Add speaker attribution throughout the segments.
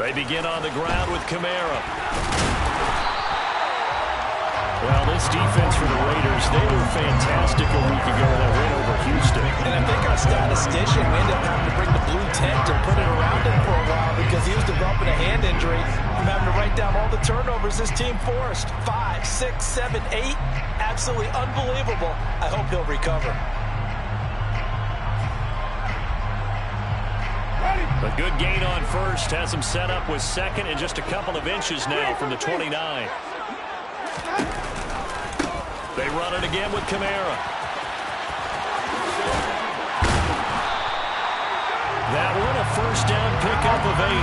Speaker 1: They begin on the ground with Kamara. Well, this defense for the Raiders, they were fantastic a week ago in that win over Houston.
Speaker 2: And I think our statistician, we ended up having to bring the blue tent and put it around him for a while because he was developing a hand injury from having to write down all the turnovers this team forced. 5, 6, 7, 8. Absolutely unbelievable. I hope he'll recover.
Speaker 1: A good gain on first has him set up with second and just a couple of inches now from the 29. They run it again with Kamara. That one a first down pickup of 8.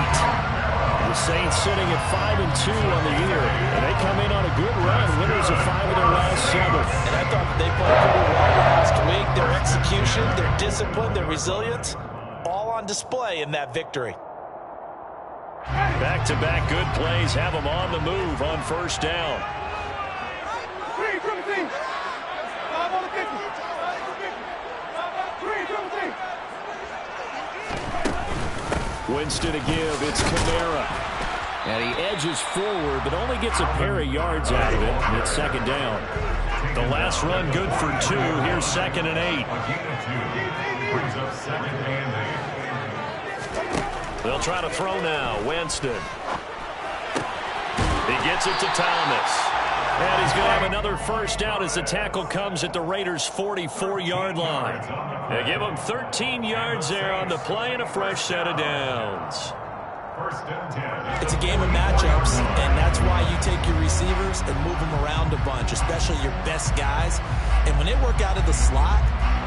Speaker 1: The Saints sitting at 5-2 on the year, and they come in on a good run, winners of 5 of their last 7.
Speaker 2: And I thought they played pretty well last week. Their execution, their discipline, their resilience, all on display in that victory.
Speaker 1: Back-to-back good plays have them on the move on first down. Winston to give. It's Kamara. And he edges forward, but only gets a pair of yards out of it. And it's second down. The last run good for 2. Here's 2nd and 8. They'll try to throw now. Winston. He gets it to Thomas. And he's going to have another first down as the tackle comes at the Raiders' 44-yard line. They give him 13 yards there on the play and a fresh set of downs.
Speaker 2: It's a game of matchups, and that's why you take your receivers and move them around a bunch, especially your best guys. And when they work out of the slot,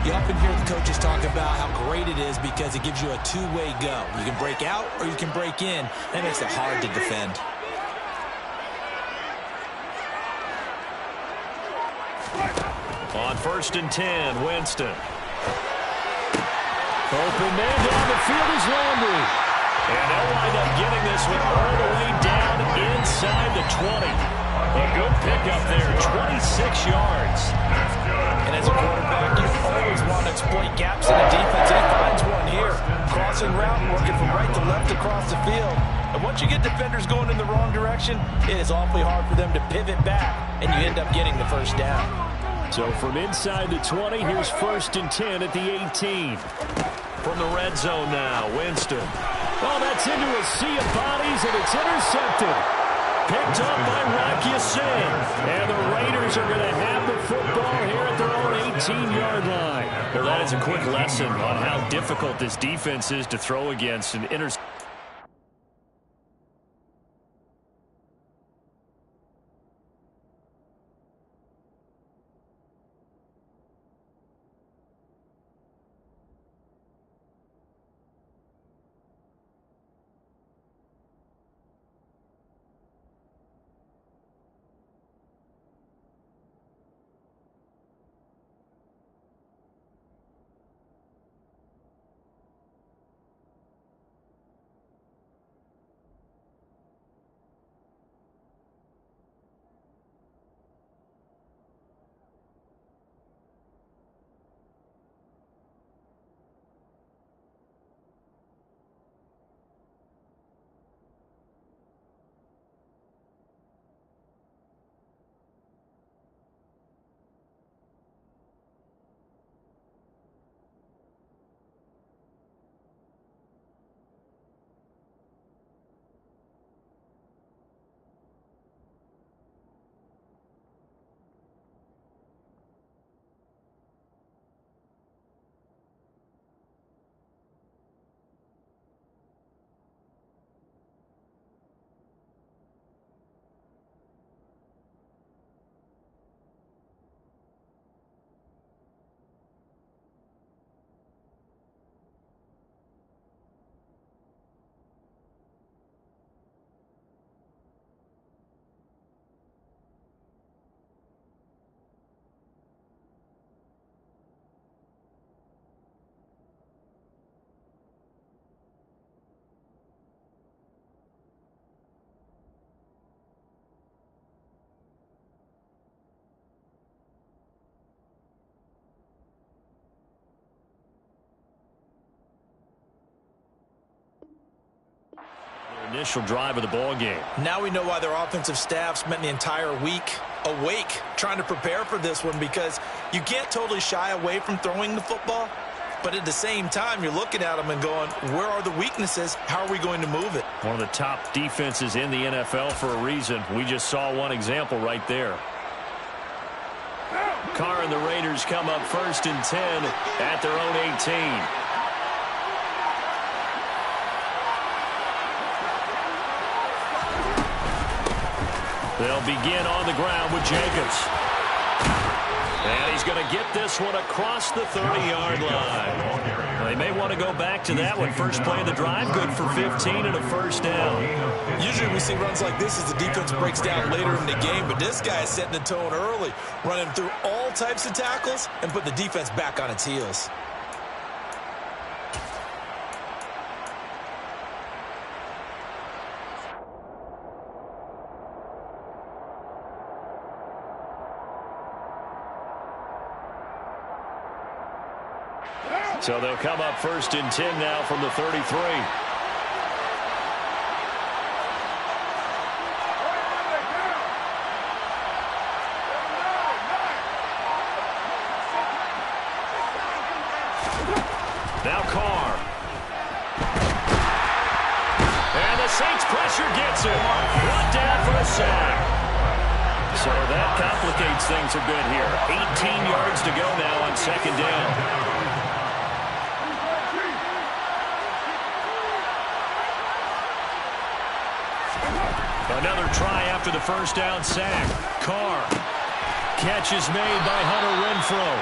Speaker 2: you often hear the coaches talk about how great it is because it gives you a two-way go. You can break out or you can break in. That makes it hard to defend.
Speaker 1: On 1st and 10, Winston. Open man down the field is Landry. And they'll wind up getting this one all the way down inside the 20. A good pickup there, 26 yards.
Speaker 2: And as a quarterback, you always want to exploit gaps in the defense. And he finds one here. Crossing route, working from right to left across the field. And once you get defenders going in the wrong direction, it is awfully hard for them to pivot back, and you end up getting the first down.
Speaker 1: So from inside the 20, here's 1st and 10 at the 18. From the red zone now, Winston. Oh, that's into a sea of bodies, and it's intercepted. Picked up by Rock Ya-Sin. And the Raiders are going to have the football here at their own 18-yard line. Well, that is a quick lesson on how difficult this defense is to throw against an interception. initial drive of the ball game.
Speaker 2: Now we know why their offensive staff spent the entire week awake trying to prepare for this one, because you can't totally shy away from throwing the football, but at the same time you're looking at them and going, where are the weaknesses? How are we going to move it?
Speaker 1: One of the top defenses in the NFL for a reason. We just saw one example right there. Carr and the Raiders come up 1st and 10 at their own 18. They'll begin on the ground with Jacobs. And he's going to get this one across the 30-yard line. They may want to go back to that one. First play of the drive, good for 15 and a first down.
Speaker 2: Usually we see runs like this as the defense breaks down later in the game, but this guy is setting the tone early, running through all types of tackles and put the defense back on its heels.
Speaker 1: So they'll come up 1st and 10 now from the 33. Now Carr. And the Saints pressure gets him. Brought down for a sack. So that complicates things a bit here. 18 yards to go now on 2nd down. Another try after the first down sack. Carr. Catch is made by Hunter Renfrow.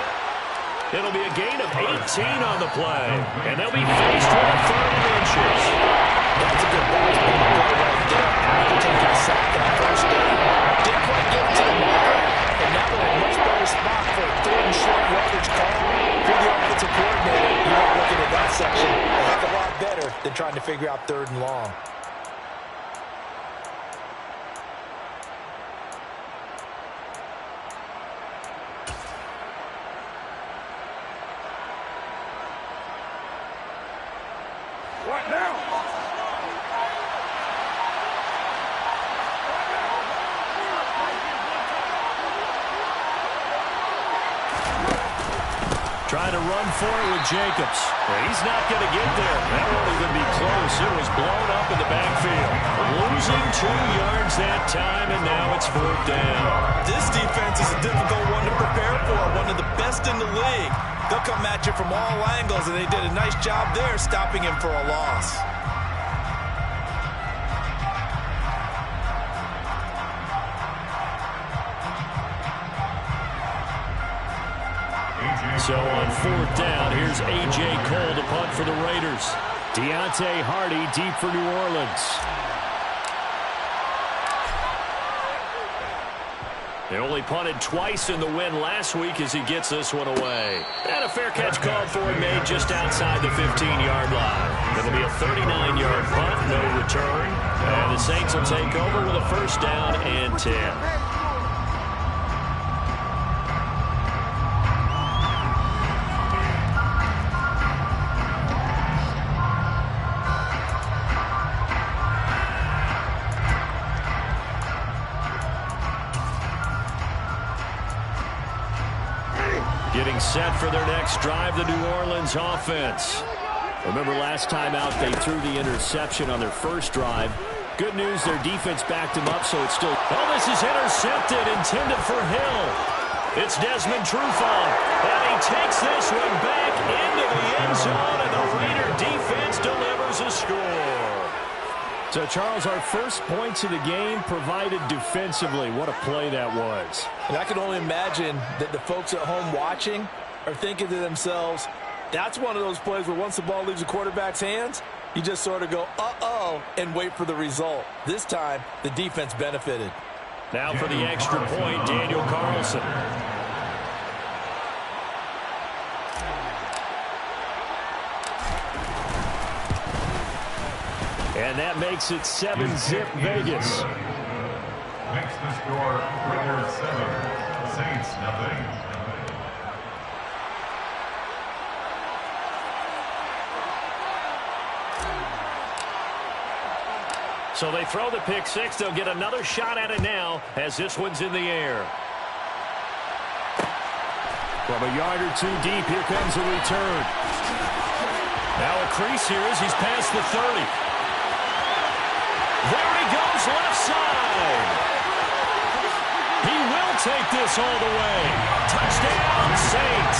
Speaker 1: It'll be a gain of 18 on the play. And they'll be faced with a 3rd and inches.
Speaker 2: That's a good bounce back right there after taking a sack that first down. Didn't quite get to the marker, and now they're in a much better spot for a 3rd and short yardage call. If you're the offensive coordinator, you're looking at that section a heck of a lot better than trying to figure out 3rd and long.
Speaker 3: What now?
Speaker 1: Trying to run for it with Jacobs. Well, he's not going to get there. That won't even be close. It was blown up in the backfield. Losing 2 yards that time, and now it's 4th down.
Speaker 2: This defense is a difficult one to prepare for, one of the best in the league. They'll come at you from all angles, and they did a nice job there stopping him for a loss.
Speaker 1: So on 4th down, here's A.J. Cole to punt for the Raiders. Deontay Hardy deep for New Orleans. They only punted twice in the win last week as he gets this one away. And a fair catch called for and made just outside the 15-yard line. It'll be a 39-yard punt, no return. And the Saints will take over with a 1st down and 10. Getting set for their next drive, the New Orleans offense. Remember last time out, they threw the interception on their first drive. Good news, their defense backed him up, so it's still... Oh, this is intercepted, intended for Hill. It's Desmond Trufant, and he takes this one back into the end zone, and the Raider defense delivers a score. So, Charles, our first points of the game provided defensively. What a play that was.
Speaker 2: And I can only imagine that the folks at home watching are thinking to themselves, that's one of those plays where once the ball leaves the quarterback's hands, you just sort of go, uh-oh, and wait for the result. This time, the defense benefited.
Speaker 1: Now for the extra point, Daniel Carlson. And that makes it 7-zip Vegas.
Speaker 3: Makes the score Raiders 7, Saints nothing.
Speaker 1: So they throw the pick six. They'll get another shot at it now as this one's in the air. From a yard or two deep, here comes a return. Now a crease here as he's past the 30. There he goes, left side. He will take this all the way. Touchdown, Saints.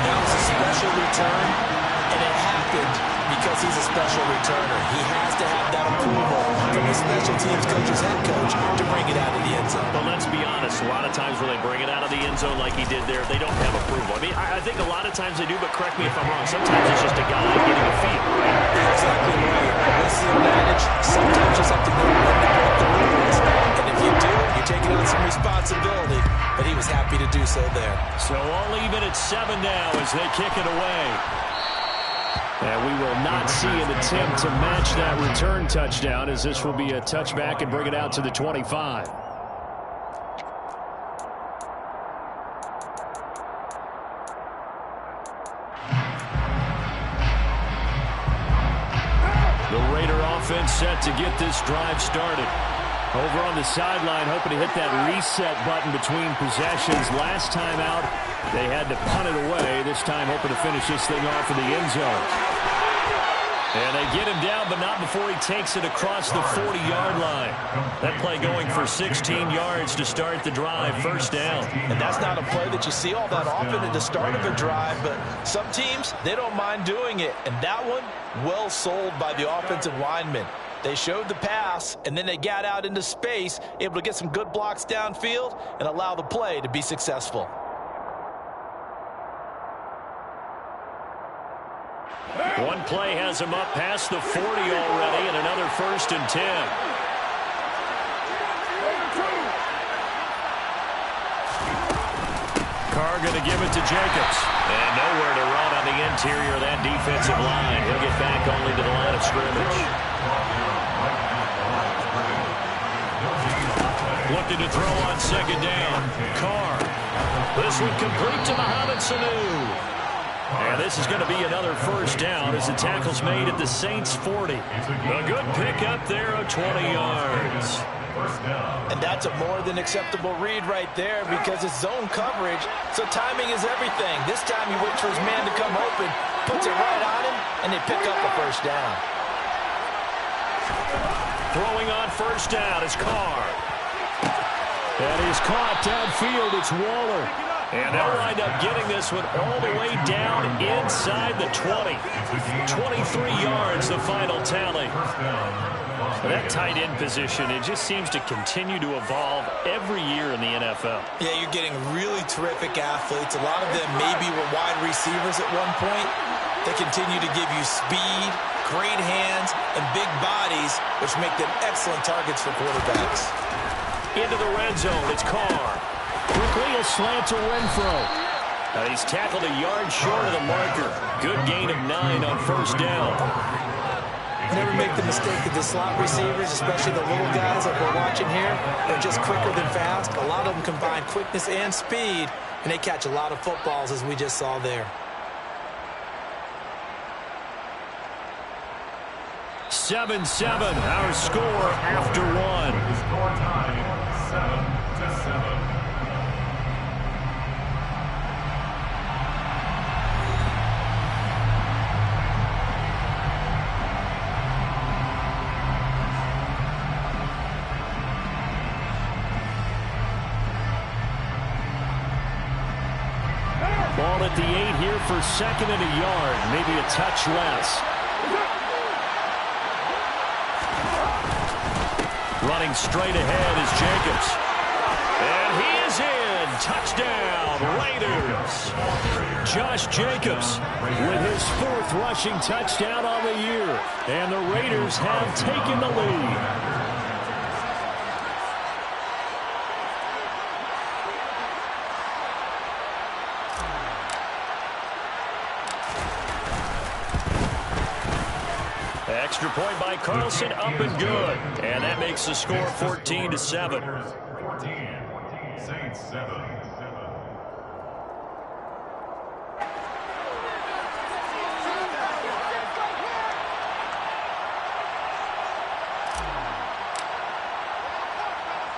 Speaker 2: That was a special return, and it happened because he's a special returner. He has to have that approval from the special teams coach's head coach to bring it out of the end zone.
Speaker 1: But let's be honest, a lot of times when they bring it out of the end zone like he did there, they don't have approval. I mean, I think a lot of times they do, but correct me if I'm wrong. Sometimes it's just a guy getting a feel, right?
Speaker 2: You're exactly right. This is an advantage. Sometimes you just have to know when to break the rules. And if you do, you're taking on some responsibility. But he was happy to do so there.
Speaker 1: So all even at 7 now as they kick it away. And we will not see an attempt to match that return touchdown, as this will be a touchback and bring it out to the 25. The Raider offense set to get this drive started. Over on the sideline, hoping to hit that reset button between possessions. Last time out, they had to punt it away. This time, hoping to finish this thing off in the end zone. And they get him down, but not before he takes it across the 40-yard line. That play going for 16 yards to start the drive, first down.
Speaker 2: And that's not a play that you see all that often at the start of a drive, but some teams, they don't mind doing it. And that one, well sold by the offensive lineman. They showed the pass, and then they got out into space, able to get some good blocks downfield and allow the play to be successful.
Speaker 1: One play has him up past the 40 already, and another 1st and 10. Carr going to give it to Jacobs. And nowhere to run on the interior of that defensive line. He'll get back only to the line of scrimmage. Looking to throw on 2nd down. Carr. This one complete to Mohamed Sanu. And this is going to be another 1st down as the tackle's made at the Saints 40. A good pickup there of 20 yards.
Speaker 2: And that's a more than acceptable read right there because it's zone coverage, so timing is everything. This time he waits for his man to come open, puts it right on him, and they pick up a 1st down.
Speaker 1: Throwing on 1st down is Carr. And he's caught downfield. It's Waller. And they'll wind up getting this one all the way down inside the 20. 23 yards, the final tally. That tight end position, it just seems to continue to evolve every year in the NFL.
Speaker 2: Yeah, you're getting really terrific athletes. A lot of them maybe were wide receivers at one point. They continue to give you speed, great hands, and big bodies, which make them excellent targets for quarterbacks.
Speaker 1: Into the red zone, it's Carr. Quickly a slant to Renfro. He's tackled a yard short of the marker. Good gain of 9 on 1st down.
Speaker 2: Never make the mistake that the slot receivers, especially the little guys like we're watching here, are just quicker than fast. A lot of them combine quickness and speed, and they catch a lot of footballs, as we just saw there.
Speaker 1: 7-7, our score after 1.
Speaker 3: The score tied 7-7.
Speaker 1: Ball at the 8 here for 2nd and a yard, maybe a touch less. Running straight ahead is Jacobs. And he is in. Touchdown, Raiders. Josh Jacobs with his 4th rushing touchdown on the year. And the Raiders have taken the lead. Extra point by Carlson, up and good. And that makes the score 14-7.
Speaker 3: 14, Saints 7.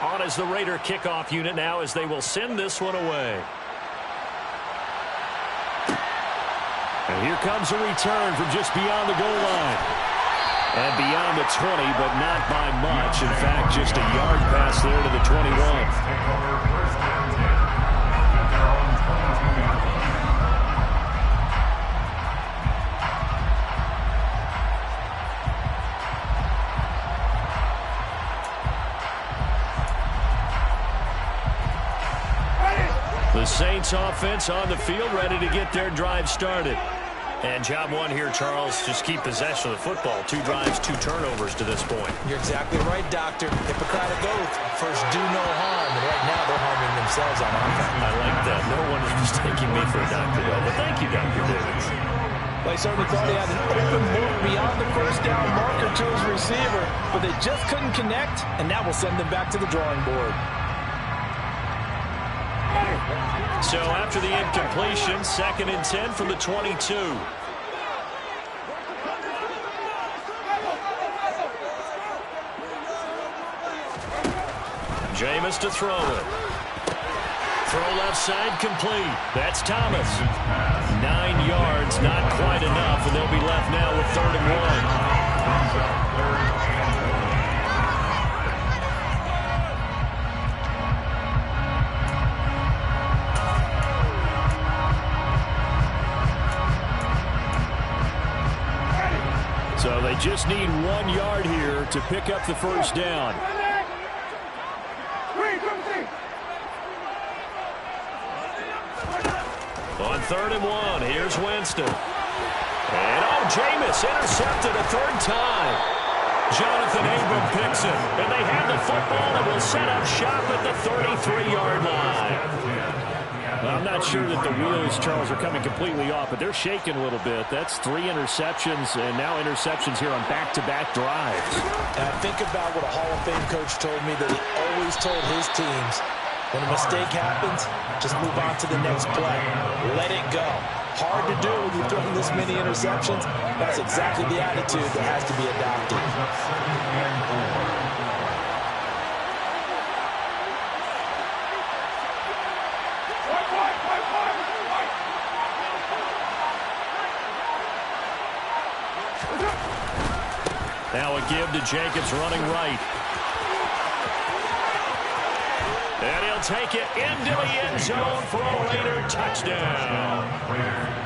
Speaker 1: On as the Raider kickoff unit now as they will send this one away. And here comes a return from just beyond the goal line. And beyond the 20, but not by much. In fact, just a yard pass there to the 21. The Saints offense on the field, ready to get their drive started. And job one here, Charles, just keep possession of the football. 2 drives, 2 turnovers to this point.
Speaker 2: You're exactly right, Doctor. Hippocratic oath. First, do no harm. And right now, they're harming themselves on offense.
Speaker 1: I like that. No one is mistaking me for a doctor, though. But thank you, Dr. Davis.
Speaker 2: Well, I certainly thought he had an open look beyond the first down marker to his receiver, but they just couldn't connect, and that will send them back to the drawing board.
Speaker 1: So after the incompletion, 2nd and 10 from the 22. Jameis to throw it. Throw left side complete. That's Thomas. 9 yards, not quite enough, and they'll be left now with 3rd and 1. So they just need 1 yard here to pick up the first down. On 3rd and 1, here's Winston. And Jameis intercepted a 3rd time. Jonathan Abram picks it. And they have the football and will set up shop at the 33-yard line. I'm not sure that the wheels, Charles, are coming completely off, but they're shaking a little bit. That's 3 interceptions, and now interceptions here on back-to-back drives.
Speaker 2: And I think about what a Hall of Fame coach told me that he always told his teams, when a mistake happens, just move on to the next play. Let it go. Hard to do when you're throwing this many interceptions. That's exactly the attitude that has to be adopted.
Speaker 1: Now a give to Jacobs running right. And he'll take it into the end zone for a Raider touchdown.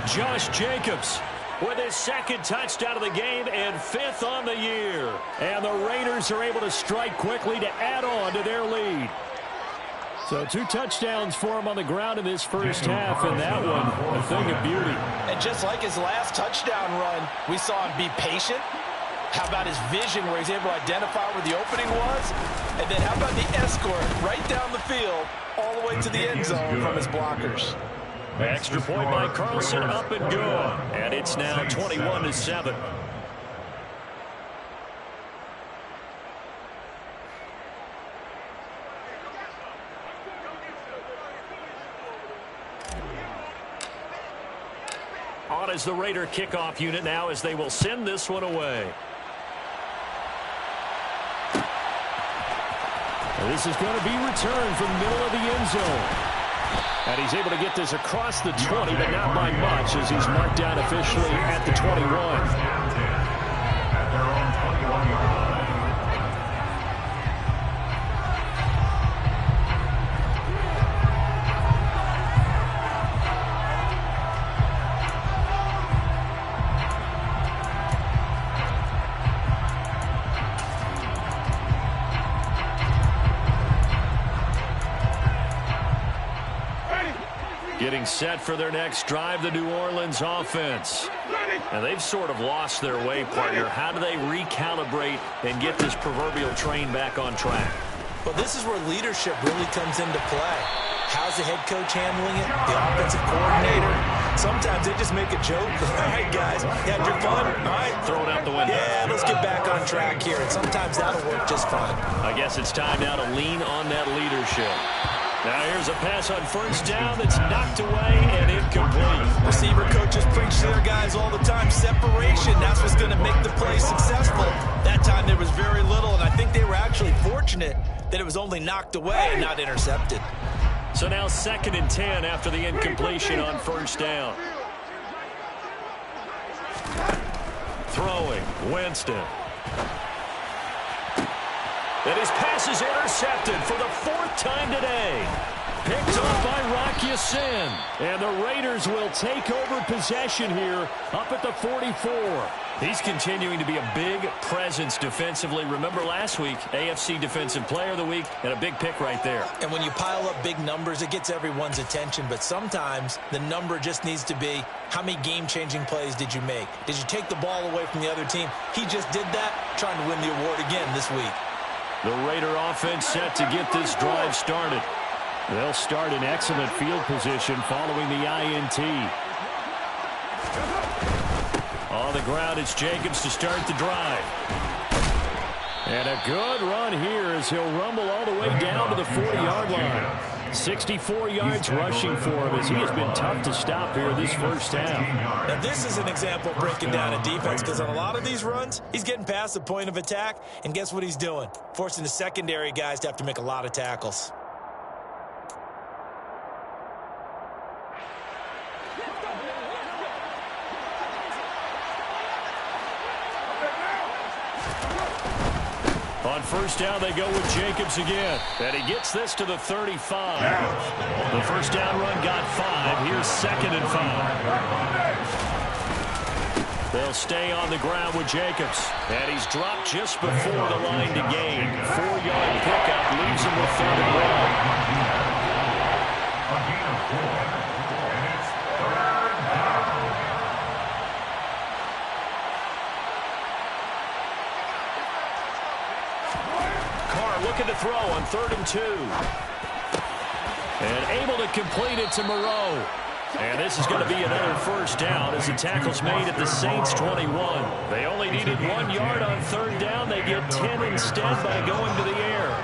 Speaker 1: Josh Jacobs with his 2nd touchdown of the game and 5th on the year. And the Raiders are able to strike quickly to add on to their lead. So 2 touchdowns for him on the ground in this first half, and that one a thing of beauty.
Speaker 2: And just like his last touchdown run, we saw him be patient. How about his vision where he's able to identify where the opening was? And then how about the escort right down the field all the way to the end zone from his blockers?
Speaker 1: Extra point by Carlson, up and good. And it's now 21-7. On as the Raider kickoff unit now as they will send this one away. And this is going to be returned from the middle of the end zone. And he's able to get this across the 20, but not by much as he's marked down officially at the 21. Getting set for their next drive, the New Orleans offense. And they've sort of lost their way, partner. How do they recalibrate and get this proverbial train back on track?
Speaker 2: Well, this is where leadership really comes into play. How's the head coach handling it? The offensive coordinator? Sometimes they just make a joke. All right, guys, you had your fun? All right.
Speaker 1: Throw it out the window.
Speaker 2: Yeah, let's get back on track here. And sometimes that'll work just fine.
Speaker 1: I guess it's time now to lean on that leadership. Now here's a pass on first down that's knocked away and incomplete.
Speaker 2: Receiver coaches preach to their guys all the time. Separation, that's what's going to make the play successful. That time there was very little, and I think they were actually fortunate that it was only knocked away and not intercepted.
Speaker 1: So now 2nd and 10 after the incompletion on first down. Throwing, Winston. And his pass is intercepted for the 4th time today. Picked off by Rock Ya-Sin. And the Raiders will take over possession here up at the 44. He's continuing to be a big presence defensively. Remember last week, AFC Defensive Player of the Week, and a big pick right there.
Speaker 2: And when you pile up big numbers, it gets everyone's attention. But sometimes the number just needs to be, how many game-changing plays did you make? Did you take the ball away from the other team? He just did that, trying to win the award again this week.
Speaker 1: The Raider offense set to get this drive started. They'll start in excellent field position following the INT. On the ground, it's Jacobs to start the drive. And a good run here as he'll rumble all the way down to the 40-yard line. 64 yards rushing for him as he has been tough to stop here this first half.
Speaker 2: Now this is an example of breaking down a defense, because on a lot of these runs, he's getting past the point of attack, and guess what he's doing? Forcing the secondary guys to have to make a lot of tackles.
Speaker 1: On first down, they go with Jacobs again. And he gets this to the 35. The first down run got 5. Here's 2nd and 5. They'll stay on the ground with Jacobs. And he's dropped just before the line to gain. 4-yard pickup leaves him with 3rd and 1. Looking to throw on 3rd and 2. And able to complete it to Moreau. And this is going to be another first down as the tackle's made at the Saints 21. They only needed 1 yard on 3rd down. They get 10 instead by going to the air.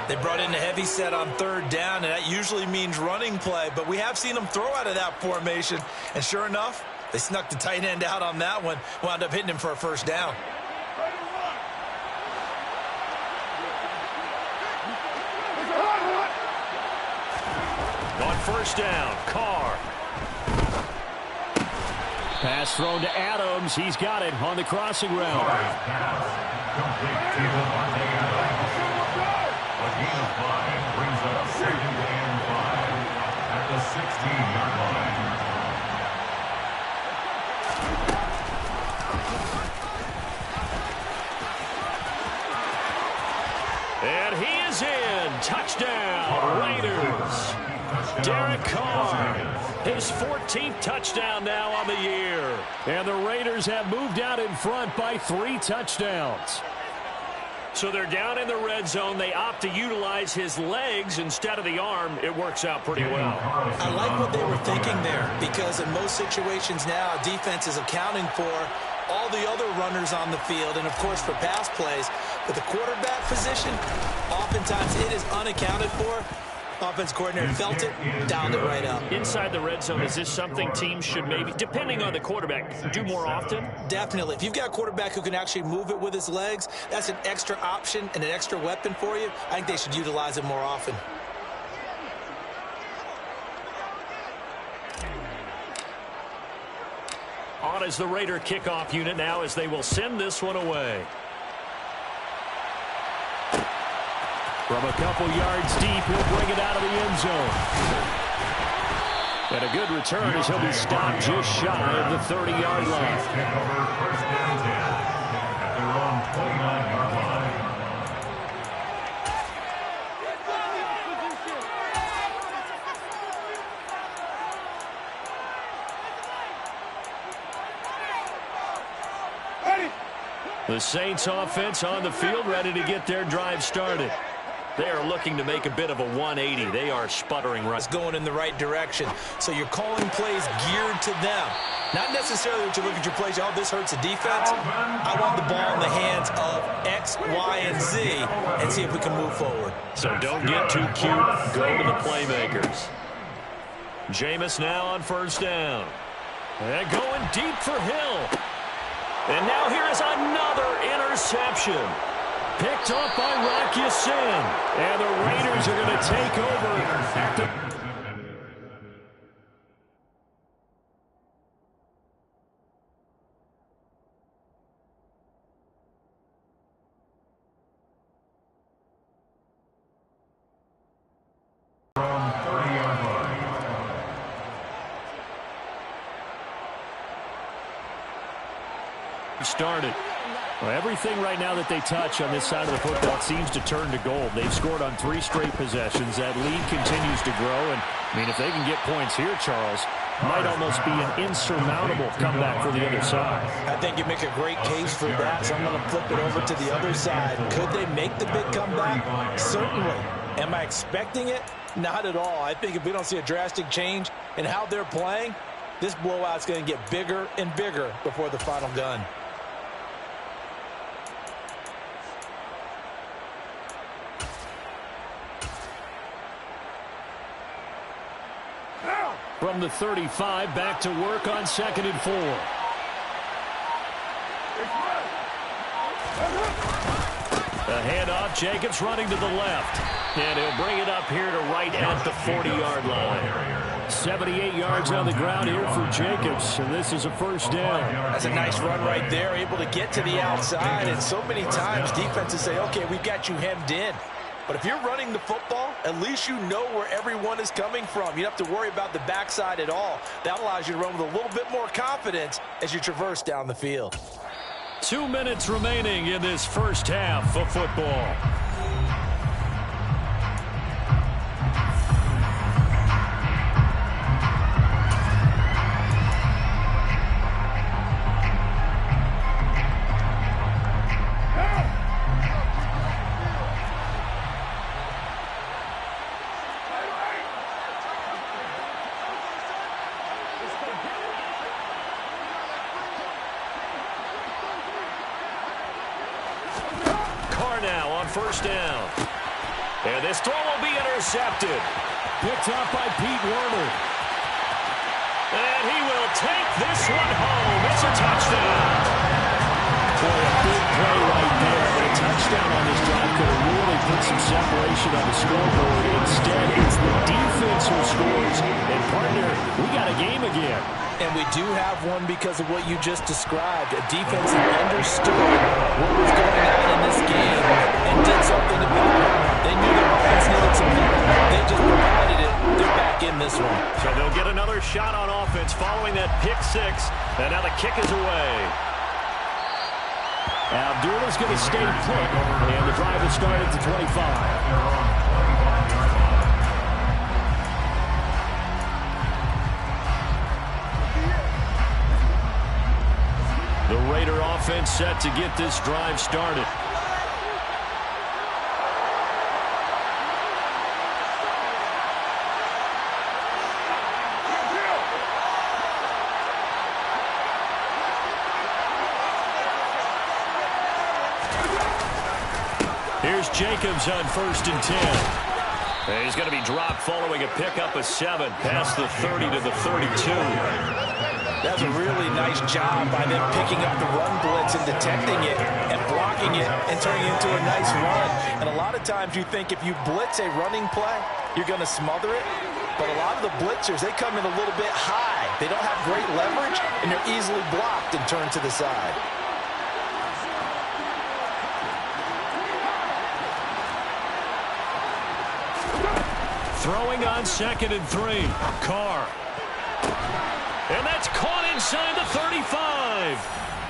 Speaker 2: They brought in a heavy set on 3rd down, and that usually means running play. But we have seen them throw out of that formation. And sure enough, they snuck the tight end out on that one. Wound up hitting him for a first down.
Speaker 1: On first down, Carr. Pass thrown to Adams. He's got it on the crossing route.
Speaker 3: Brings up 2nd and 5 at the 16-yard line.
Speaker 1: And he is in. Touchdown, Raiders. Derek Carr, his 14th touchdown now on the year. And the Raiders have moved out in front by 3 touchdowns. So they're down in the red zone. They opt to utilize his legs instead of the arm. It works out pretty well.
Speaker 2: I like what they were thinking there, because in most situations now, defense is accounting for all the other runners on the field and, of course, for pass plays. But the quarterback position, oftentimes it is unaccounted for. Offense coordinator felt it, dialed it right up.
Speaker 1: Inside the red zone, is this something teams should maybe, depending on the quarterback, do more often?
Speaker 2: Definitely. If you've got a quarterback who can actually move it with his legs, that's an extra option and an extra weapon for you. I think they should utilize it more often.
Speaker 1: On is the Raider kickoff unit now as they will send this one away. From a couple yards deep, he'll bring it out of the end zone. And a good return as he'll be stopped just shy of the 30-yard line.
Speaker 3: First down 10 at their own 29-yard line.
Speaker 1: The Saints offense on the field, ready to get their drive started. They are looking to make a bit of a 180. They are sputtering right.
Speaker 2: It's going in the right direction. So you're calling plays geared to them. Not necessarily that you look at your plays, oh, this hurts the defense. I want the ball in the hands of X, Y, and Z and see if we can move forward.
Speaker 1: So don't get too cute. Go to the playmakers. Jameis now on first down. And going deep for Hill. And now here is another interception. Picked up by Rock Ya-Sin. And the Raiders are going to take over.
Speaker 3: From 30-yard line.
Speaker 1: Started. Well, everything right now that they touch on this side of the football seems to turn to gold. They've scored on 3 straight possessions. That lead continues to grow. And, I mean, if they can get points here, Charles, might almost be an insurmountable comeback for the other side.
Speaker 2: I think you make a great case for that, so I'm going to flip it over to the other side. Could they make the big comeback? Certainly. Am I expecting it? Not at all. I think if we don't see a drastic change in how they're playing, this blowout's going to get bigger and bigger before the final gun.
Speaker 1: From the 35, back to work on 2nd and 4. The handoff, Jacobs running to the left. And he'll bring it up here to right at the 40-yard line. 78 yards on the ground here for Jacobs, and this is a first down.
Speaker 2: That's a nice run right there, able to get to the outside. And so many times defenses say, okay, we've got you hemmed in. But if you're running the football, at least you know where everyone is coming from. You don't have to worry about the backside at all. That allows you to run with a little bit more confidence as you traverse down the field.
Speaker 1: 2 minutes remaining in this first half of football. First down. And this throw will be intercepted. Picked up by Pete Werner. And he will take this one home. It's a touchdown. Boy, a big play right there. But a touchdown on this drive could have really put some separation on the scoreboard. Instead, it's the defense who scores. And, partner, we got a game again.
Speaker 2: And we do have one because of what you just described. A defense that understood what was going on in this game and did something about it. They knew their offense needed some help. They just provided it. They're back in this one.
Speaker 1: So they'll get another shot on offense following that pick 6. And now the kick is away. Abdullah's going to stay put. And the drive will start at the 25. The Raider offense set to get this drive started. Here's Jacobs on 1st and 10. And he's going to be dropped following a pickup of 7 past the 30 to the 32.
Speaker 2: That's a really nice job by them picking up the run blitz and detecting it and blocking it and turning it into a nice run. And a lot of times you think if you blitz a running play, you're going to smother it. But a lot of the blitzers, they come in a little bit high. They don't have great leverage, and they're easily blocked and turned to the side.
Speaker 1: Throwing on 2nd and 3. Carr. And that's caught inside the 35.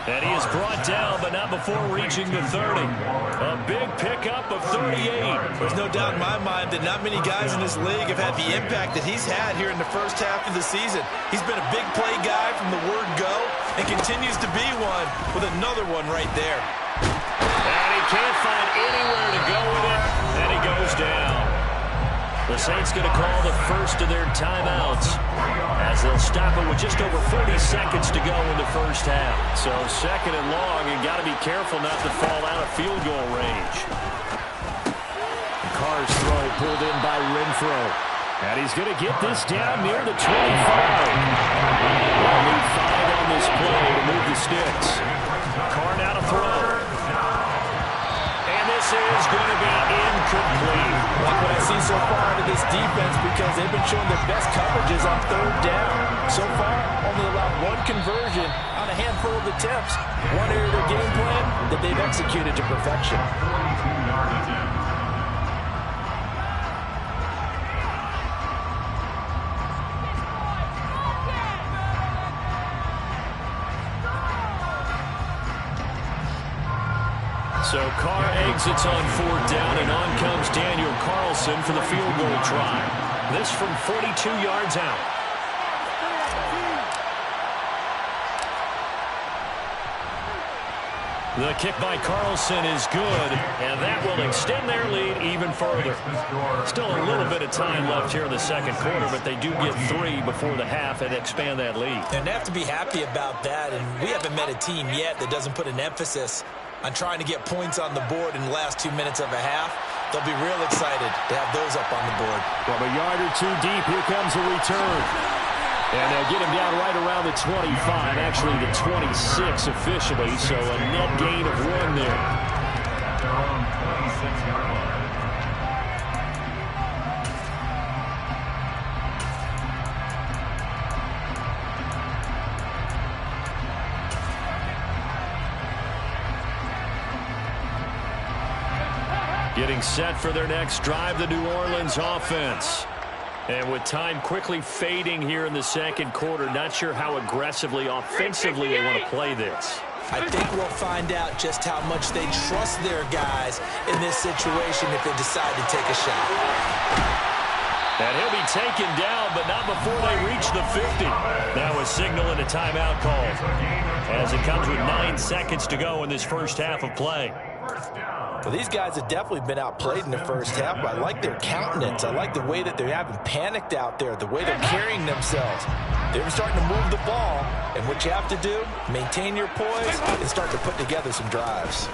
Speaker 1: And he is brought down, but not before reaching the 30. A big pickup of 38.
Speaker 2: There's no doubt in my mind that not many guys in this league have had the impact that he's had here in the first half of the season. He's been a big play guy from the word go and continues to be one with another one right there.
Speaker 1: And he can't find anywhere to go with it. And he goes The Saints going to call the first of their timeouts as they'll stop it with just over 40 seconds to go in the first half. So second and long, and got to be careful not to fall out of field goal range. Carr's throw pulled in by Renfro. And he's going to get this down near the 25. They'll need 5 on this play to move the sticks. Carr now to throw. And this is going to be incomplete.
Speaker 2: Like what I see so far out of this defense, because they've been showing their best coverages on third down. So far, only allowed 1 conversion on a handful of attempts. One area of their game plan that they've executed to perfection.
Speaker 3: 42-yard attempt.
Speaker 1: So Carr exits on 4th down, and on comes Daniel Carlson for the field goal try. This from 42 yards out. The kick by Carlson is good, and that will extend their lead even further. Still a little bit of time left here in the second quarter, but they do get 3 before the half and expand that lead.
Speaker 2: And they have to be happy about that, and we haven't met a team yet that doesn't put an emphasis on trying to get points on the board in the last 2 minutes of a half. They'll be real excited to have those up on the board.
Speaker 1: From a yard or 2 deep, here comes a return. And they'll get him down right around the 25, actually the 26 officially, so a net gain of 1 there.
Speaker 3: At their own 26-yard line.
Speaker 1: Getting set for their next drive, the New Orleans offense. And with time quickly fading here in the second quarter, not sure how aggressively, offensively they want to play this.
Speaker 2: I think we'll find out just how much they trust their guys in this situation if they decide to take a shot.
Speaker 1: And he'll be taken down, but not before they reach the 50. That was signaling a timeout call as it comes with 9 seconds to go in this first half of play.
Speaker 2: Well, these guys have definitely been outplayed in the first half, but I like their countenance. I like the way that they haven't panicked out there, the way they're carrying themselves. They're starting to move the ball, and what you have to do, maintain your poise and start to put together some drives.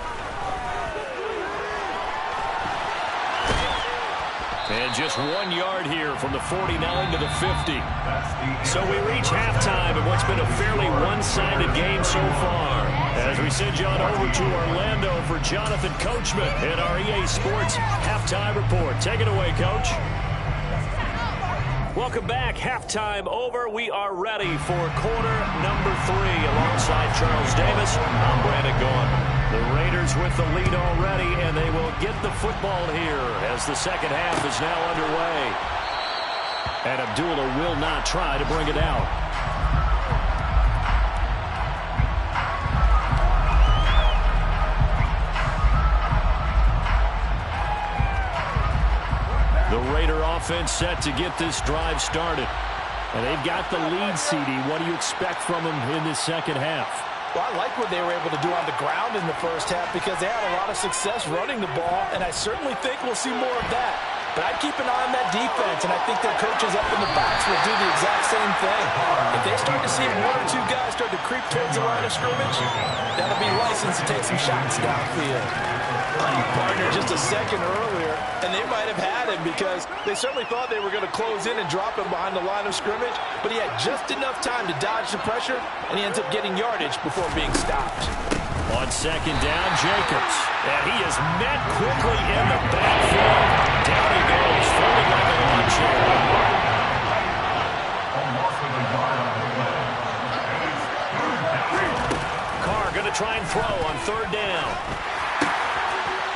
Speaker 1: And just 1 yard here from the 49 to the 50. So we reach halftime in what's been a fairly one-sided game so far. As we send you on over to Orlando for Jonathan Coachman in our EA Sports Halftime Report. Take it away, Coach. Welcome back. Halftime over. We are ready for quarter number 3 alongside Charles Davis. I'm Brandon Gaudin. The Raiders with the lead already, and they will get the football here as the second half is now underway. And Abdullah will not try to bring it out. The Raider offense set to get this drive started. And they've got the lead, CD. What do you expect from them in this second half?
Speaker 2: Well, I like what they were able to do on the ground in the first half because they had a lot of success running the ball, and I certainly think we'll see more of that. But I'd keep an eye on that defense, and I think their coaches up in the box will do the exact same thing. If they start to see 1 or 2 guys start to creep towards the line of scrimmage, that'll be license to take some shots downfield. Partner just a second earlier, and they might have had him because they certainly thought they were going to close in and drop him behind the line of scrimmage, but he had just enough time to dodge the pressure, and he ends up getting yardage before being stopped.
Speaker 1: On second down, Jacobs. And he is met quickly in the backfield. Down he goes, folding like a lawn chair. Carr going to try and throw on third down.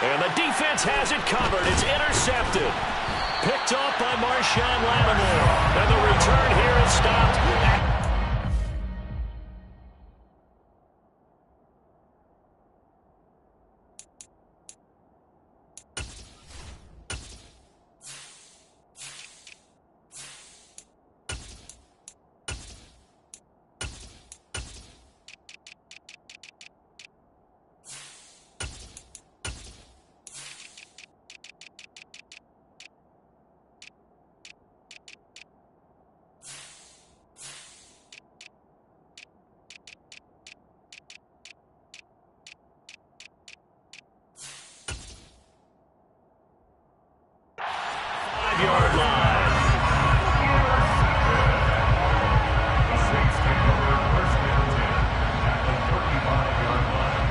Speaker 1: And the defense has it covered. It's intercepted. Picked off by Marshawn Lattimore. And the return here is stopped. 30-yard line.
Speaker 3: The Saints take over first and 10 at the 35-yard line.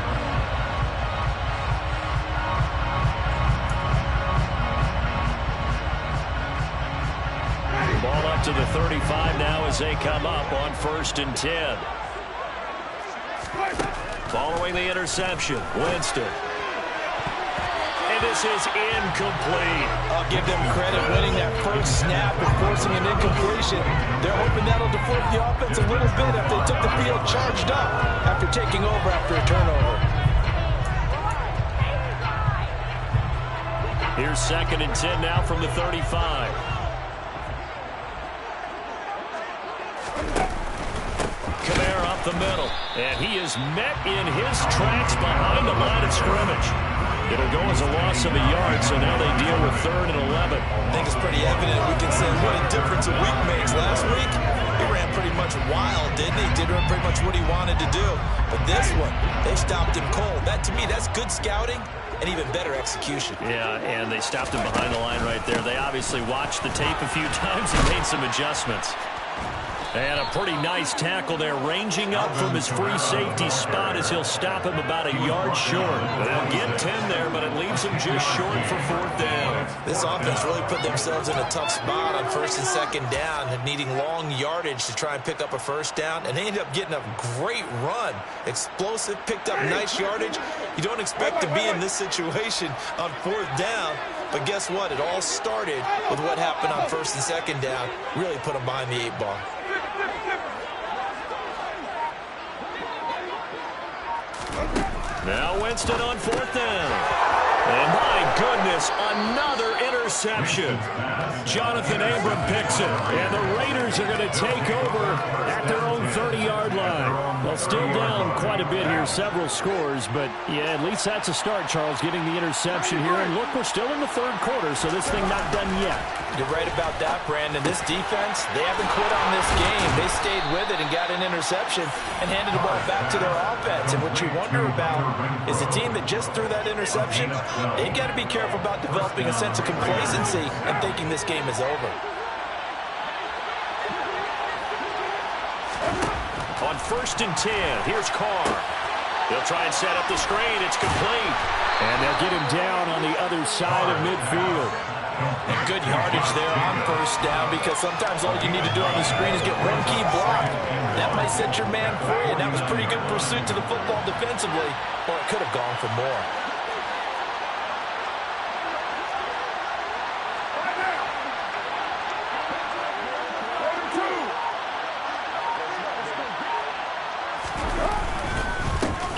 Speaker 1: Ball up to the 35 now as they come up on first and 10. Following the interception, Winston. And this is incomplete.
Speaker 2: I'll give them credit winning that first snap and forcing an incompletion. They're hoping that'll deflate the offense a little bit after they took the field charged up after taking over after a turnover.
Speaker 1: Here's second and 10 now from the 35. Kamara up the middle, and he is met in his tracks behind the line of scrimmage. It'll go as a loss of a yard, so now they deal with 3rd and 11.
Speaker 2: I think it's pretty evident. We can say what a difference a week makes. Last week, he ran pretty much wild, didn't he? Did pretty much what he wanted to do. But this one, they stopped him cold. That, to me, that's good scouting and even better execution.
Speaker 1: Yeah, and they stopped him behind the line right there. They obviously watched the tape a few times and made some adjustments. And a pretty nice tackle there, ranging up from his free safety spot as he'll stop him about a yard short. They'll get 10 there, but it leaves him just short for 4th down.
Speaker 2: This offense really put themselves in a tough spot on 1st and 2nd down, and needing long yardage to try and pick up a 1st down, and they ended up getting a great run. Explosive, picked up nice yardage. You don't expect to be in this situation on 4th down, but guess what? It all started with what happened on 1st and 2nd down. Really put them behind the 8 ball.
Speaker 1: Now Winston on 4th down. And my goodness, another interception. Jonathan Abram picks it. And the Raiders are going to take over at their own 30-yard line. Well, still down quite a bit here, several scores. But, yeah, at least that's a start, Charles, getting the interception here. And look, we're still in the 3rd quarter, so this thing not done yet.
Speaker 2: You're right about that, Brandon. This defense, they haven't quit on this game. They stayed with it and got an interception and handed the ball back to their offense. And what you wonder about is the team that just threw that interception, they've got to be careful about developing a sense of complacency and thinking this game is over.
Speaker 1: On 1st and 10, here's Carr. They'll try and set up the screen. It's complete. And they'll get him down on the other side of midfield.
Speaker 2: And good yardage there on 1st down, because sometimes all you need to do on the screen is get one key block. That might set your man free, and that was pretty good pursuit to the football defensively, or it could have gone for more.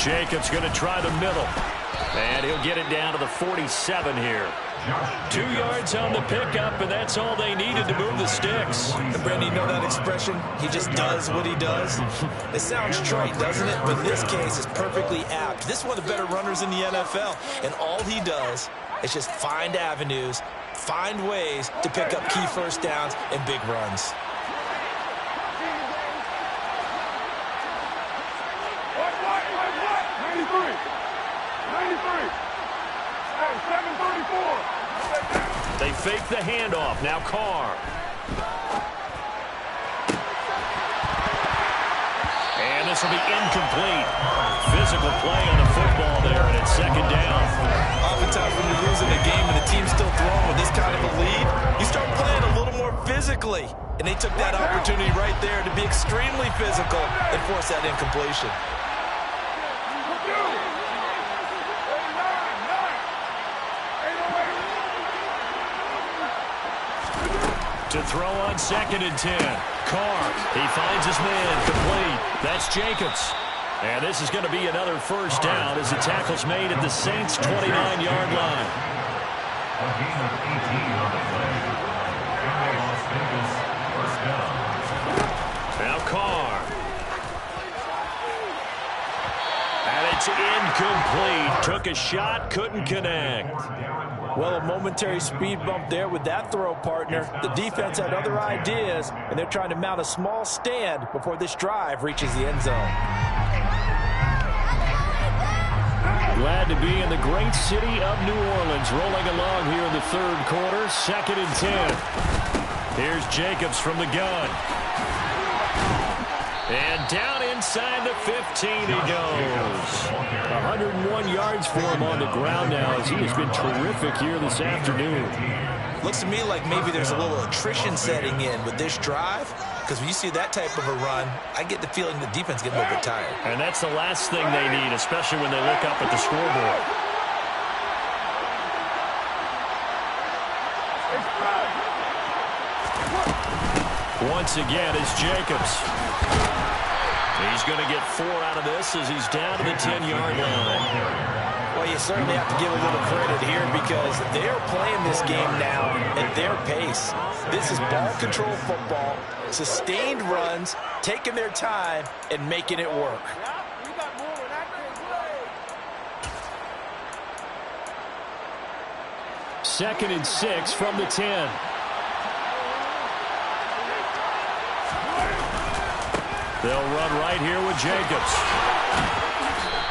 Speaker 1: Jacobs going to try the middle. And he'll get it down to the 47 here. 2 yards on the pickup, and that's all they needed to move the sticks.
Speaker 2: And Brandon, you know that expression? He just does what he does. It sounds trite, doesn't it? But in this case, it's perfectly apt. This is one of the better runners in the NFL, and all he does is just find avenues, find ways to pick up key 1st downs and big runs.
Speaker 1: They fake the handoff. Now Carr. And this will be incomplete. Physical play on the football there, and it's 2nd down.
Speaker 2: Oftentimes when you're losing a game and the team's still throwing with this kind of a lead, you start playing a little more physically. And they took that opportunity right there to be extremely physical and force that incompletion.
Speaker 1: To throw on 2nd and 10. Carr, he finds his man, complete. That's Jacobs. And this is going to be another 1st down as the tackle's made at the Saints' 29-yard line.
Speaker 3: A gain of 18 on the play. And the Las Vegas 1st down.
Speaker 1: Now Carr. And it's incomplete. Took a shot, couldn't connect.
Speaker 2: Well, a momentary speed bump there with that throw, partner. The defense had other ideas, and they're trying to mount a small stand before this drive reaches the end zone.
Speaker 1: Glad to be in the great city of New Orleans. Rolling along here in the third quarter. 2nd and 10. Here's Jacobs from the gun. And down inside the 15 he goes. 101 yards for him on the ground now as he has been terrific here this afternoon.
Speaker 2: Looks to me like maybe there's a little attrition setting in with this drive, because when you see that type of a run, I get the feeling the defense gets a little bit tired.
Speaker 1: And that's the last thing they need, especially when they look up at the scoreboard. Once again is Jacobs. He's going to get 4 out of this as he's down to the 10-yard line.
Speaker 2: Well, you certainly have to give a little credit here because they're playing this game now at their pace. This is ball control football, sustained runs, taking their time, and making it work.
Speaker 1: Second and 6 from the 10. They'll run right here with Jacobs.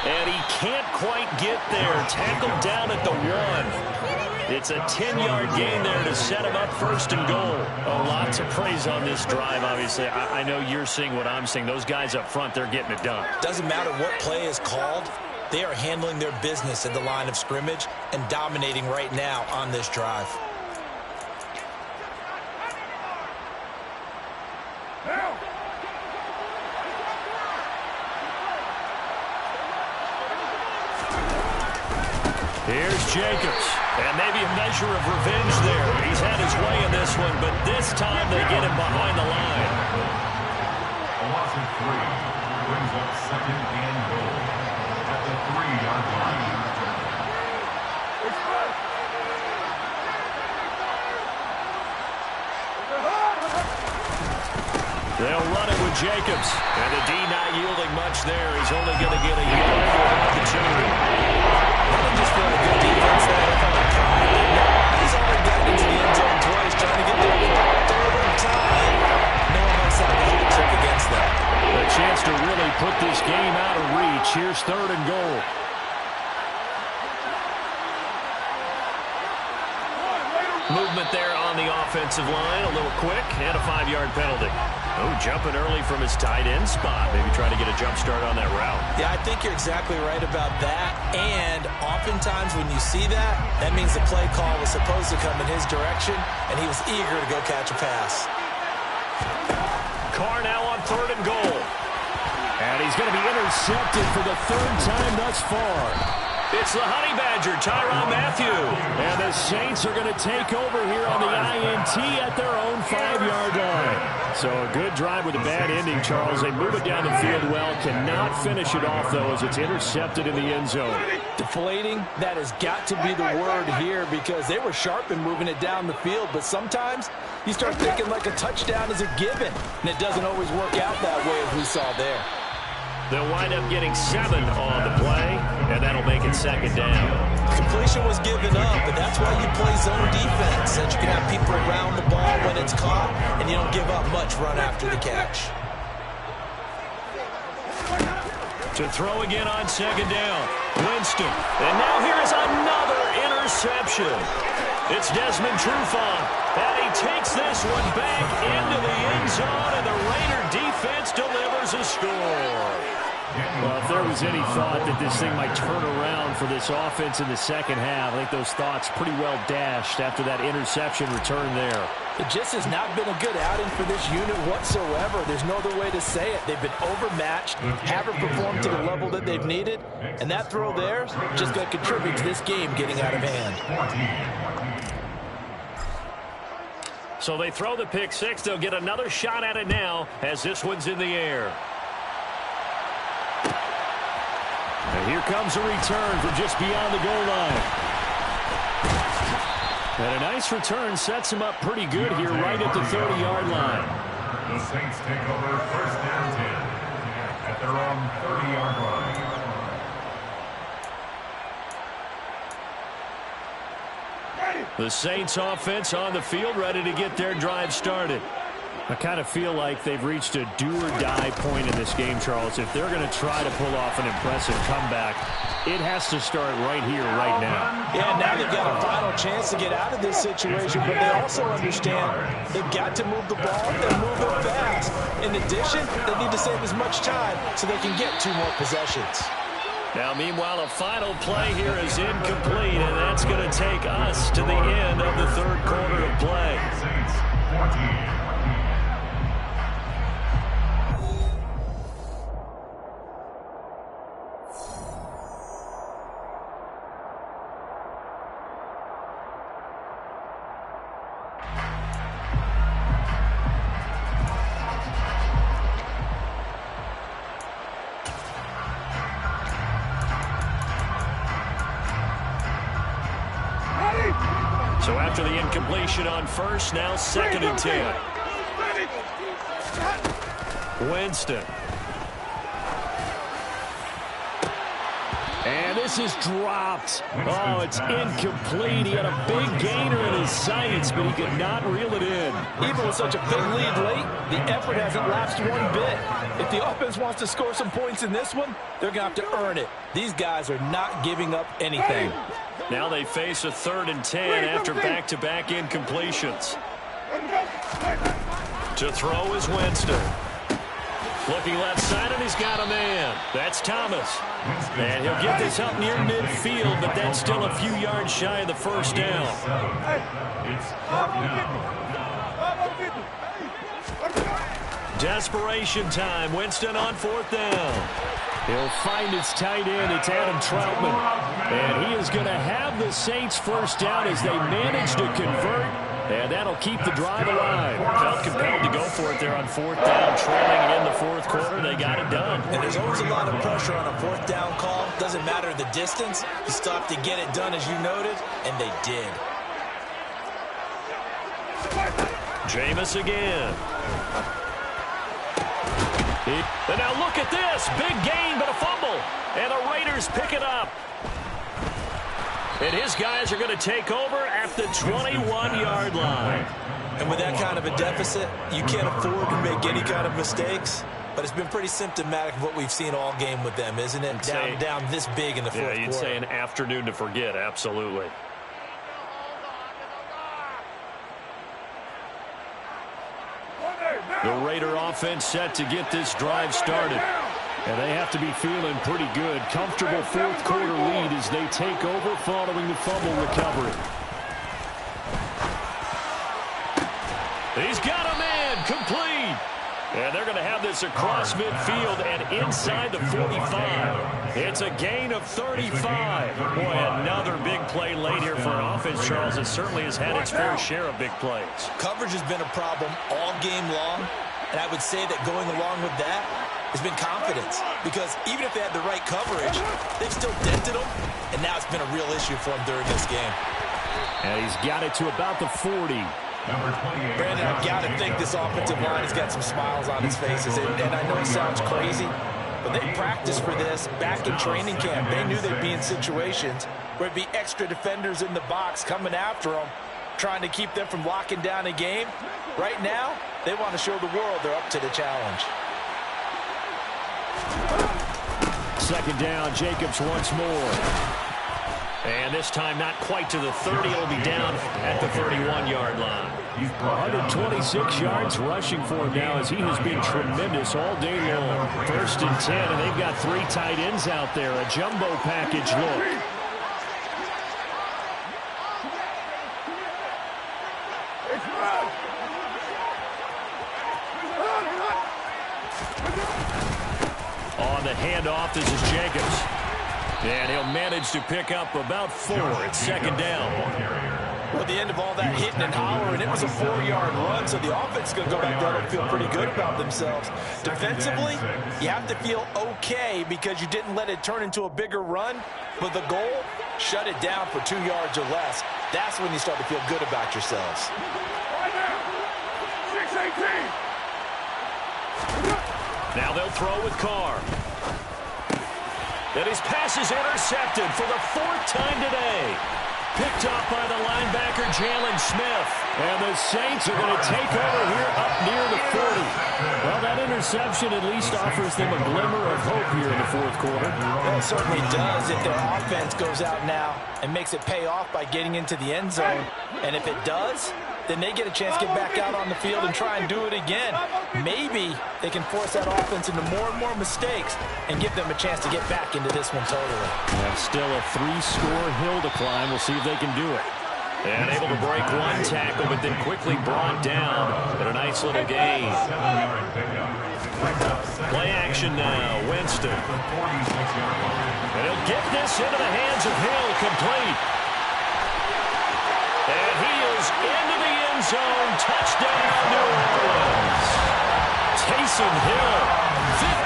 Speaker 1: And he can't quite get there. Tackled down at the 1. It's a 10-yard gain there to set him up 1st and goal. Oh, lots of praise on this drive, obviously. I know you're seeing what I'm seeing. Those guys up front, they're getting it done.
Speaker 2: Doesn't matter what play is called. They are handling their business at the line of scrimmage and dominating right now on this drive.
Speaker 1: Here's Jacobs, and maybe a measure of revenge there. He's had his way in this one, but this time they get him behind the line.
Speaker 3: A loss of 3 brings up 2nd and goal at the 3-yard line.
Speaker 1: They'll run it with Jacobs, and the D not yielding much there. He's only going to get a yard without the 2.
Speaker 2: Just for a good defense there. He's already gotten into the end zone twice, trying to get there for a 3rd time. No one else out of the trick against that.
Speaker 1: A chance to really put this game out of reach. Here's 3rd and goal. Movement there on the offensive line. A little quick and a 5-yard penalty. Oh, jumping early from his tight end spot. Maybe trying to get a jump start on that route.
Speaker 2: Yeah, I think you're exactly right about that. And oftentimes when you see that, that means the play call was supposed to come in his direction, and he was eager to go catch a pass.
Speaker 1: Carr now on 3rd and goal. And he's going to be intercepted for the 3rd time thus far. It's the Honey Badger, Tyrann Mathieu. And the Saints are going to take over here on the INT at their own 5-yard line. So a good drive with a bad ending, Charles. They move it down the field well. Cannot finish it off, though, as it's intercepted in the end zone.
Speaker 2: Deflating, that has got to be the word here because they were sharp in moving it down the field. But sometimes you start thinking like a touchdown is a given. And it doesn't always work out that way as we saw there.
Speaker 1: They'll wind up getting 7 on the play, and that'll make it 2nd down.
Speaker 2: Completion was given up, and that's why you play zone defense, so that you can have people around the ball when it's caught, and you don't give up much run after the catch.
Speaker 1: To throw again on 2nd down, Winston. And now here's another interception. It's Desmond Trufant, and he takes this one back into the end zone, and the Raider defense delivers a score. Well, if there was any thought that this thing might turn around for this offense in the second half, I think those thoughts pretty well dashed after that interception return there.
Speaker 2: It just has not been a good outing for this unit whatsoever. There's no other way to say it. They've been overmatched, haven't performed to the level that they've needed, and that throw there is just going to contribute to this game getting out of hand.
Speaker 1: So they throw the pick 6. They'll get another shot at it now as this one's in the air. And here comes a return from just beyond the goal line. And a nice return sets him up pretty good here right at the 30-yard line.
Speaker 3: The Saints take over 1st and 10 at their own 30-yard line.
Speaker 1: The Saints offense on the field ready to get their drive started. I kind of feel like they've reached a do-or-die point in this game, Charles. If they're going to try to pull off an impressive comeback, it has to start right here, right now.
Speaker 2: Yeah, now they've got a final chance to get out of this situation, but they also understand they've got to move the ball and move it fast. In addition, they need to save as much time so they can get 2 more possessions.
Speaker 1: Now, meanwhile, a final play here is incomplete, and that's going to take us to the end of the third quarter of play.
Speaker 3: Saints 14.
Speaker 1: So after the incompletion on first, now 2nd and 10. Winston. And this is dropped. Oh, it's incomplete. He had a big gainer in his sights, but he could not reel it in.
Speaker 2: Even with such a big lead late, the effort hasn't lapsed one bit. If the offense wants to score some points in this one, they're going to have to earn it. These guys are not giving up anything.
Speaker 1: Now they face a 3rd and 10 after back-to-back incompletions. To throw is Winston. Looking left side, and he's got a man. That's Thomas. And he'll get this up near midfield, but that's still a few yards shy of the first down.
Speaker 3: It's 4th down.
Speaker 1: Desperation time. Winston on 4th down. He'll find his tight end. It's Adam Troutman. And he is going to have the Saints first down as they manage to convert. And that'll keep the drive alive. Felt compelled to go for it there on 4th down. Trailing in the 4th quarter, they got it done.
Speaker 2: And there's always a lot of pressure on a 4th down call. Doesn't matter the distance. You stop to get it done, as you noted, and they did.
Speaker 1: Jameis again. And now look at this. Big gain, but a fumble. And the Raiders pick it up. And his guys are going to take over at the 21-yard line.
Speaker 2: And with that kind of a deficit, you can't afford to make any kind of mistakes. But it's been pretty symptomatic of what we've seen all game with them, isn't it? Down this big in the fourth quarter.
Speaker 1: Yeah, you'd say an afternoon to forget, absolutely. The Raider offense set to get this drive started. And they have to be feeling pretty good. Comfortable 4th quarter lead as they take over following the fumble recovery. He's got a man, complete. And they're going to have this across midfield and inside the 45. It's a gain of 35. Boy, another big play late here for an offense, Charles. It certainly has had its fair share of big plays.
Speaker 2: Coverage has been a problem all game long. And I would say that going along with that has been confidence. Because even if they had the right coverage, they've still dented them. And now it's been a real issue for them during this game.
Speaker 1: And he's got it to about the 40.
Speaker 3: Number 28.
Speaker 2: Brandon, I've got to think this offensive line has got some smiles on its faces. And I know it sounds crazy, but they practiced for this back in training camp. They knew they'd be in situations where it'd be extra defenders in the box coming after them, trying to keep them from locking down a game. Right now, they want to show the world they're up to the challenge.
Speaker 1: 2nd down, Jacobs once more. And this time not quite to the 30. It'll be down at the 31-yard line. 126 yards rushing for him now as he has been tremendous all day long. 1st and 10, and they've got 3 tight ends out there. A jumbo package look. On the handoff, this is Jacobs. And he'll manage to pick up about 4. It's 2nd down.
Speaker 2: Well, at the end of all that hitting and hollering, it was a 4-yard run, so the offense is going to go back there and feel pretty good about themselves. Defensively, you have to feel okay because you didn't let it turn into a bigger run, but the goal, shut it down for 2 yards or less. That's when you start to feel good about yourselves.
Speaker 1: Now they'll throw with Carr. And his pass is intercepted for the 4th time today. Picked off by the linebacker, Jalen Smith. And the Saints are going to take over here up near interception at least offers them a glimmer of hope here in the fourth quarter.
Speaker 2: Well, it certainly does if their offense goes out now and makes it pay off by getting into the end zone. And if it does, then they get a chance to get back out on the field and try and do it again. Maybe they can force that offense into more and more mistakes and give them a chance to get back into this one totally.
Speaker 1: Yeah, still a 3-score hill to climb. We'll see if they can do it. And able to break one tackle, but then quickly brought down in a nice little gain. Play action now, Winston. And he'll get this into the hands of Hill, complete. And he is into the end zone. Touchdown, New Orleans. Taysom Hill,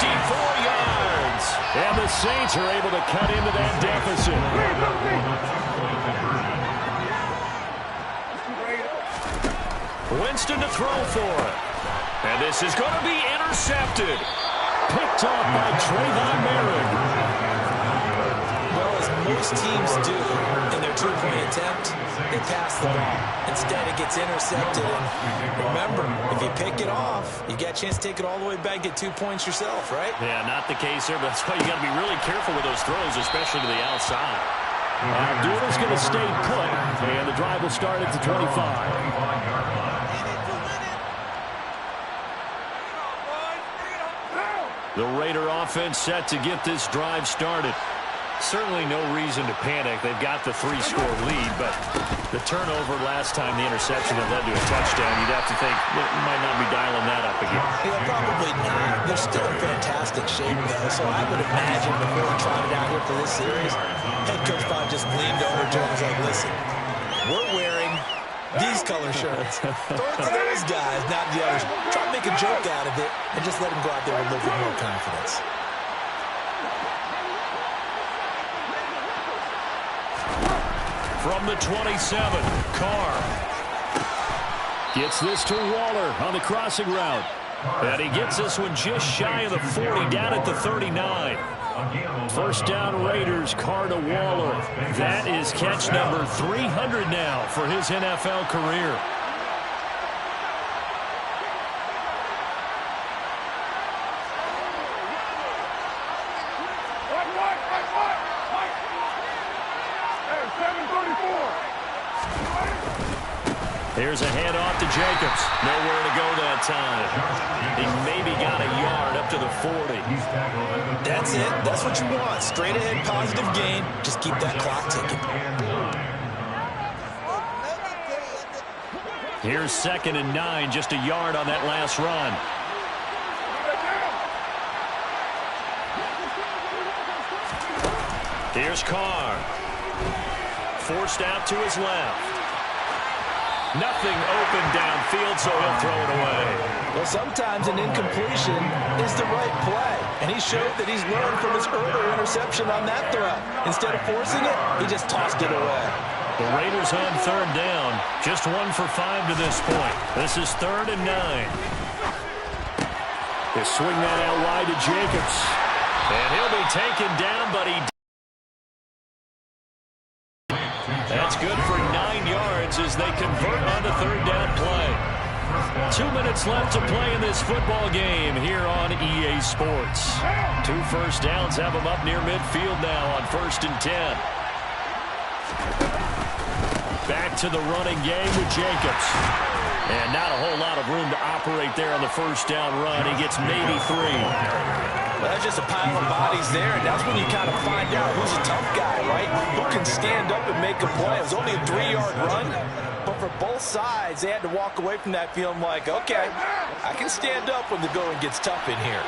Speaker 1: 54 yards. And the Saints are able to cut into that deficit. Winston to throw for it. And this is going to be intercepted. Picked off by Trayvon Merrick.
Speaker 2: Well, as most teams do in their two-point attempt, they pass the ball. Instead, it gets intercepted. And remember, if you pick it off, you get a chance to take it all the way back, get 2 points yourself, right?
Speaker 1: Yeah, not the case there, but that's why you got to be really careful with those throws, especially to the outside. Abdulah's going to stay put, and the drive will start at the 25. The Raider offense set to get this drive started. Certainly no reason to panic. They've got the 3-score lead, but the turnover last time, the interception that led to a touchdown, you'd have to think they might not be dialing that up again.
Speaker 2: Yeah, probably not. They're still in fantastic shape, though, so I would imagine before he trotted out here for this series, head coach probably just leaned over to him and was like, listen, we're wearing these color shirts. Throw it to those guys, not the others. Try to make a joke out of it and just let them go out there with a little bit more confidence.
Speaker 1: From the 27, Carr gets this to Waller on the crossing route. And he gets this one just shy of the 40, down at the 39. First down Raiders, Carr to Waller. That is catch number 300 now for his NFL career. Here's a handoff to Jacobs. Nowhere to go that time. He maybe got a yard up to the 40.
Speaker 2: That's it. That's what you want. Straight ahead, positive gain. Just keep that clock ticking.
Speaker 1: Here's 2nd and 9, just a yard on that last run. Here's Carr. Forced out to his left. Nothing open downfield, so he'll throw it away.
Speaker 2: Well, sometimes an incompletion is the right play. And he showed that he's learned from his earlier interception on that throw. Instead of forcing it, he just tossed it away.
Speaker 1: The Raiders on 3rd down. Just 1 for 5 to this point. This is 3rd and 9. They swing that out wide to Jacobs. And he'll be taken down, but he... That's good for 9 yards as they convert on the 3rd down play. 2 minutes left to play in this football game here on EA Sports. 2 first downs have them up near midfield now on 1st and 10. Back to the running game with Jacobs. And not a whole lot of room to operate there on the 1st down run. He gets maybe 3.
Speaker 2: Well, that's just a pile of bodies there, and that's when you kind of find out who's a tough guy, right? Who can stand up and make a play. It was only a 3-yard run, but for both sides, they had to walk away from that feeling like, okay, I can stand up when the going gets tough in here.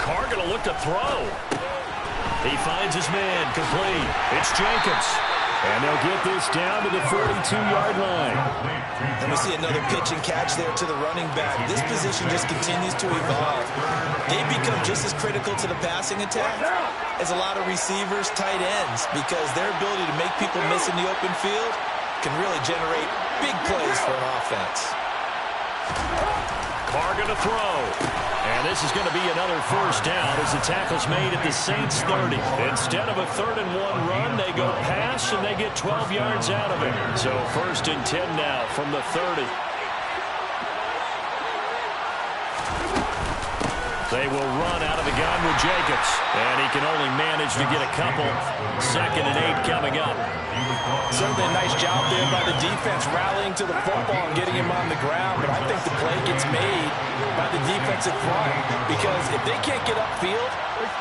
Speaker 1: Carr going to look to throw. He finds his man, complete. It's Jacobs. And they'll get this down to the 42-yard line.
Speaker 2: And we see another pitch and catch there to the running back. This position just continues to evolve. They've become just as critical to the passing attack as a lot of receivers, tight ends, because their ability to make people miss in the open field can really generate big plays for an offense.
Speaker 1: Carr going to throw. And this is going to be another 1st down as the tackle's made at the Saints 30. Instead of a 3rd and 1 run, they go pass and they get 12 yards out of it. So 1st and 10 now from the 30. They will run out of the gun with Jacobs. And he can only manage to get a couple. 2nd and 8 coming up.
Speaker 2: Certainly a nice job there by the defense rallying to the football and getting him on the ground. But I think the play gets made by the defensive front. Because if they can't get upfield,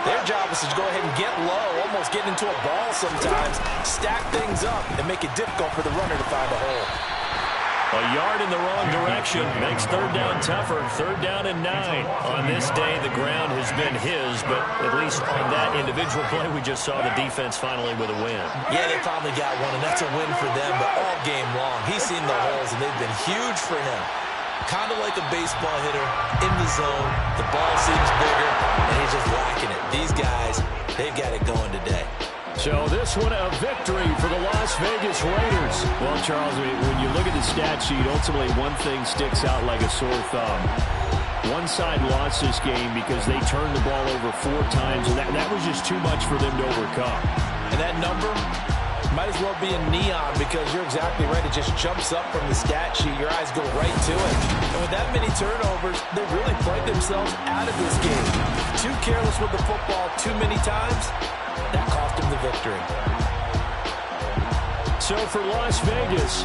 Speaker 2: their job is to go ahead and get low, almost get into a ball sometimes, stack things up, and make it difficult for the runner to find a hole.
Speaker 1: A yard in the wrong direction makes 3rd down tougher. 3rd down and 9. On this day, the ground has been his, but at least on that individual play, we just saw the defense finally with a win.
Speaker 2: Yeah, they finally got one, and that's a win for them, but all game long, he's seen the holes, and they've been huge for him. Kind of like a baseball hitter in the zone. The ball seems bigger, and he's just whacking it. These guys, they've got it going today.
Speaker 1: So this one a victory for the Las Vegas Raiders. Well, Charles, when you look at the stat sheet, ultimately one thing sticks out like a sore thumb. One side lost this game because they turned the ball over 4 times, and that was just too much for them to overcome.
Speaker 2: And that number might as well be in neon because you're exactly right. It just jumps up from the stat sheet. Your eyes go right to it. And with that many turnovers, they really played themselves out of this game. Too careless with the football too many times. That cost him the victory.
Speaker 1: So for Las Vegas,